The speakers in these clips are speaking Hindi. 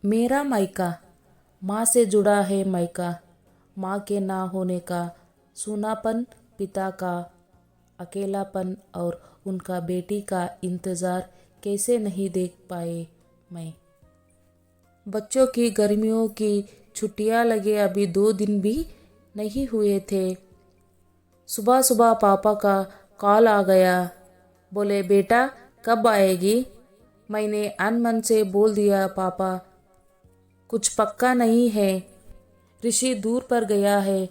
मेरा मायका माँ से जुड़ा है। मायका माँ के ना होने का सूनापन, पिता का अकेलापन और उनका बेटी का इंतज़ार कैसे नहीं देख पाए मैं। बच्चों की गर्मियों की छुट्टियां लगे अभी 2 दिन भी नहीं हुए थे। सुबह सुबह पापा का कॉल आ गया। बोले, बेटा कब आएगी? मैंने अनमन से बोल दिया, पापा कुछ पक्का नहीं है, ऋषि दूर पर गया है,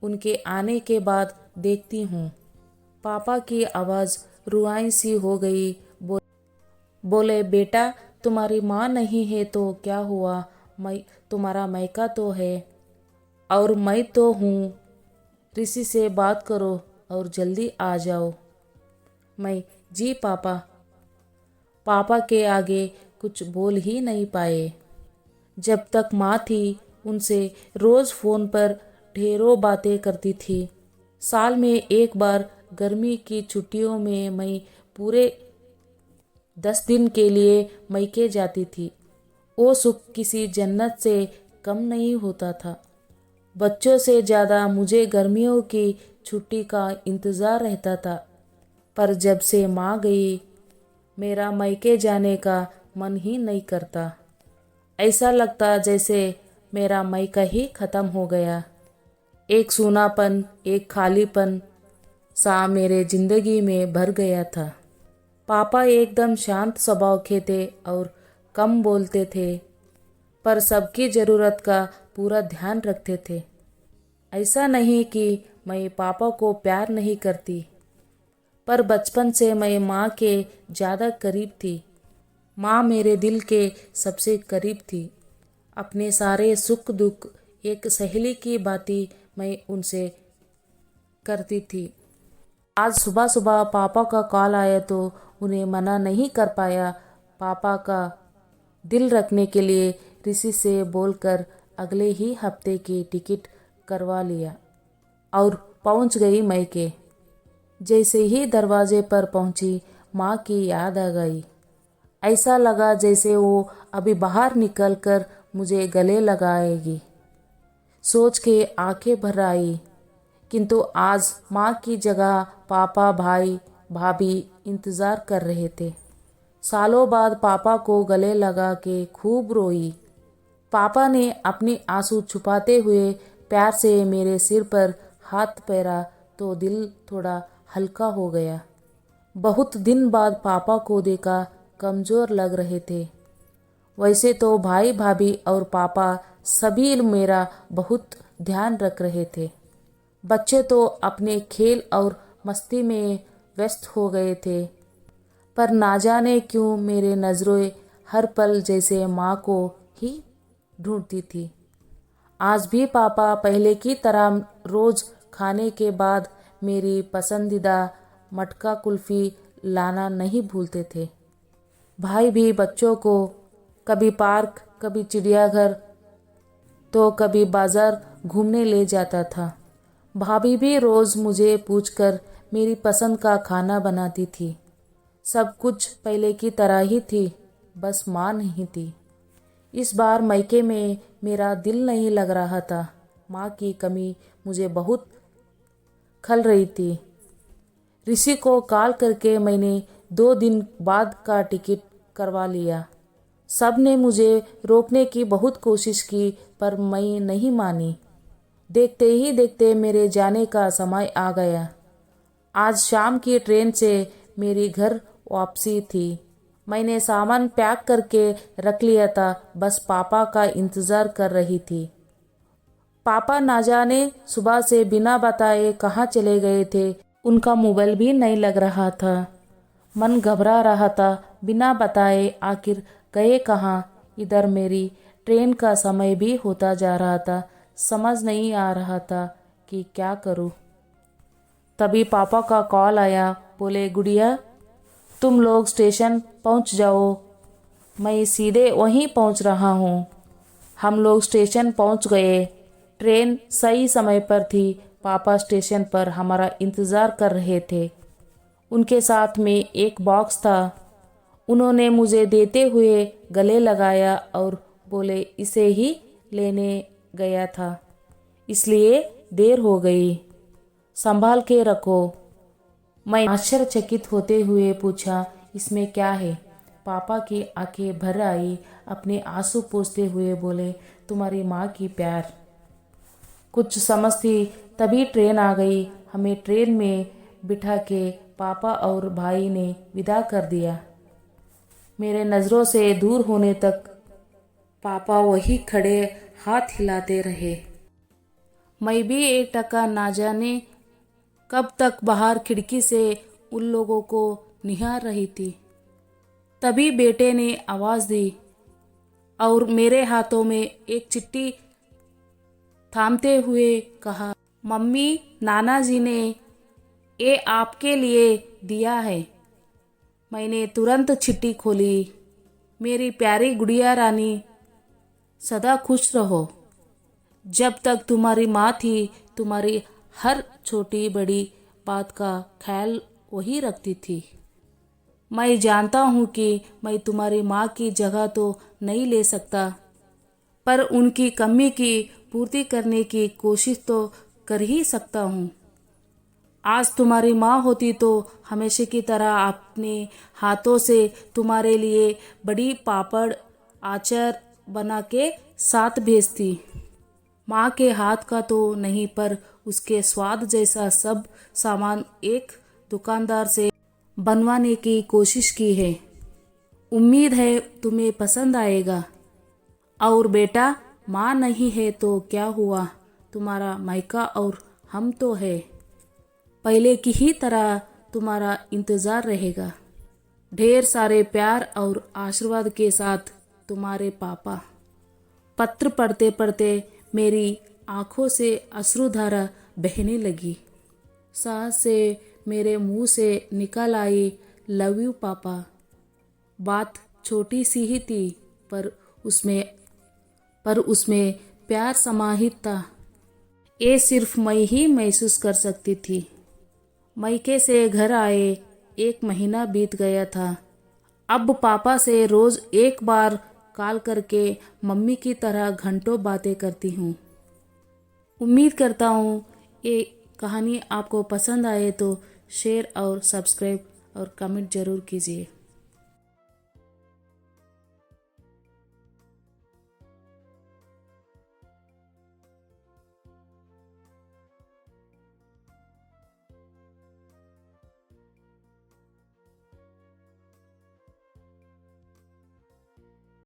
उनके आने के बाद देखती हूँ। पापा की आवाज़ रुआई सी हो गई। बोले, बेटा तुम्हारी माँ नहीं है तो क्या हुआ, मैं तुम्हारा मायका तो है और मैं तो हूँ। ऋषि से बात करो और जल्दी आ जाओ। मैं, जी पापा। पापा के आगे कुछ बोल ही नहीं पाए। जब तक माँ थी उनसे रोज़ फ़ोन पर ढेरों बातें करती थी। साल में एक बार गर्मी की छुट्टियों में मैं पूरे 10 दिन के लिए मैके जाती थी। वो सुख किसी जन्नत से कम नहीं होता था। बच्चों से ज़्यादा मुझे गर्मियों की छुट्टी का इंतज़ार रहता था। पर जब से माँ गई, मेरा मैके जाने का मन ही नहीं करता। ऐसा लगता जैसे मेरा मैका ही ख़त्म हो गया। एक सूनापन, एक खालीपन सा मेरे जिंदगी में भर गया था। पापा एकदम शांत स्वभाव के थे और कम बोलते थे, पर सबकी ज़रूरत का पूरा ध्यान रखते थे। ऐसा नहीं कि मैं पापा को प्यार नहीं करती, पर बचपन से मैं माँ के ज़्यादा करीब थी। माँ मेरे दिल के सबसे करीब थी। अपने सारे सुख दुख एक सहेली की बातें मैं उनसे करती थी। आज सुबह सुबह पापा का कॉल आया तो उन्हें मना नहीं कर पाया। पापा का दिल रखने के लिए ऋषि से बोलकर अगले ही हफ्ते की टिकट करवा लिया और पहुंच गई मैके। जैसे ही दरवाजे पर पहुंची, माँ की याद आ गई। ऐसा लगा जैसे वो अभी बाहर निकलकर मुझे गले लगाएगी। सोच के आंखें भर आई। किंतु आज माँ की जगह पापा, भाई, भाभी इंतज़ार कर रहे थे। सालों बाद पापा को गले लगा के खूब रोई। पापा ने अपने आंसू छुपाते हुए प्यार से मेरे सिर पर हाथ फेरा तो दिल थोड़ा हल्का हो गया। बहुत दिन बाद पापा को देखा, कमज़ोर लग रहे थे। वैसे तो भाई, भाभी और पापा सभी मेरा बहुत ध्यान रख रहे थे। बच्चे तो अपने खेल और मस्ती में व्यस्त हो गए थे, पर ना जाने क्यों मेरे नज़रें हर पल जैसे माँ को ही ढूंढती थी। आज भी पापा पहले की तरह रोज़ खाने के बाद मेरी पसंदीदा मटका कुल्फ़ी लाना नहीं भूलते थे। भाई भी बच्चों को कभी पार्क, कभी चिड़ियाघर तो कभी बाज़ार घूमने ले जाता था। भाभी भी रोज़ मुझे पूछकर मेरी पसंद का खाना बनाती थी। सब कुछ पहले की तरह ही थी, बस माँ नहीं थी। इस बार मैके में मेरा दिल नहीं लग रहा था। माँ की कमी मुझे बहुत खल रही थी। ऋषि को कॉल करके मैंने 2 दिन बाद का टिकट करवा लिया। सब ने मुझे रोकने की बहुत कोशिश की, पर मैं नहीं मानी। देखते ही देखते मेरे जाने का समय आ गया। आज शाम की ट्रेन से मेरी घर वापसी थी। मैंने सामान पैक करके रख लिया था, बस पापा का इंतज़ार कर रही थी। पापा ना जाने सुबह से बिना बताए कहाँ चले गए थे। उनका मोबाइल भी नहीं लग रहा था। मन घबरा रहा था, बिना बताए आखिर गए कहाँ। इधर मेरी ट्रेन का समय भी होता जा रहा था। समझ नहीं आ रहा था कि क्या करूँ। तभी पापा का कॉल आया। बोले, गुड़िया तुम लोग स्टेशन पहुँच जाओ, मैं सीधे वहीं पहुँच रहा हूँ। हम लोग स्टेशन पहुँच गए। ट्रेन सही समय पर थी। पापा स्टेशन पर हमारा इंतज़ार कर रहे थे। उनके साथ में एक बॉक्स था। उन्होंने मुझे देते हुए गले लगाया और बोले इसे ही लेने गया था, इसलिए देर हो गई, संभाल के रखो। मैं आश्चर्यचकित होते हुए पूछा, इसमें क्या है? पापा की आंखें भर आई, अपने आंसू पोंछते हुए बोले, तुम्हारी माँ की प्यार। कुछ समझती तभी ट्रेन आ गई। हमें ट्रेन में बिठा के पापा और भाई ने विदा कर दिया। मेरे नज़रों से दूर होने तक पापा वही खड़े हाथ हिलाते रहे। मैं भी एक टका ना जाने कब तक बाहर खिड़की से उन लोगों को निहार रही थी। तभी बेटे ने आवाज़ दी और मेरे हाथों में एक चिट्ठी थामते हुए कहा, मम्मी, नाना जी ने ये आपके लिए दिया है। मैंने तुरंत चिट्ठी खोली। मेरी प्यारी गुड़िया रानी, सदा खुश रहो। जब तक तुम्हारी माँ थी, तुम्हारी हर छोटी बड़ी बात का ख्याल वही रखती थी। मैं जानता हूँ कि मैं तुम्हारी माँ की जगह तो नहीं ले सकता, पर उनकी कमी की पूर्ति करने की कोशिश तो कर ही सकता हूँ। आज तुम्हारी माँ होती तो हमेशा की तरह अपने हाथों से तुम्हारे लिए बड़ी पापड़ आचार बना के साथ भेजती। माँ के हाथ का तो नहीं, पर उसके स्वाद जैसा सब सामान एक दुकानदार से बनवाने की कोशिश की है। उम्मीद है तुम्हें पसंद आएगा। और बेटा, माँ नहीं है तो क्या हुआ, तुम्हारा मायका और हम तो है। पहले की ही तरह तुम्हारा इंतज़ार रहेगा। ढेर सारे प्यार और आशीर्वाद के साथ, तुम्हारे पापा। पत्र पढ़ते पढ़ते मेरी आंखों से अश्रुधारा बहने लगी। साहस से मेरे मुंह से निकल आई, लव यू पापा। बात छोटी सी ही थी, पर उसमें प्यार समाहित था। ये सिर्फ मैं ही महसूस कर सकती थी। मायके से घर आए 1 महीना बीत गया था। अब पापा से रोज एक बार कॉल करके मम्मी की तरह घंटों बातें करती हूँ। उम्मीद करता हूँ ये कहानी आपको पसंद आए तो शेयर और सब्सक्राइब और कमेंट ज़रूर कीजिए।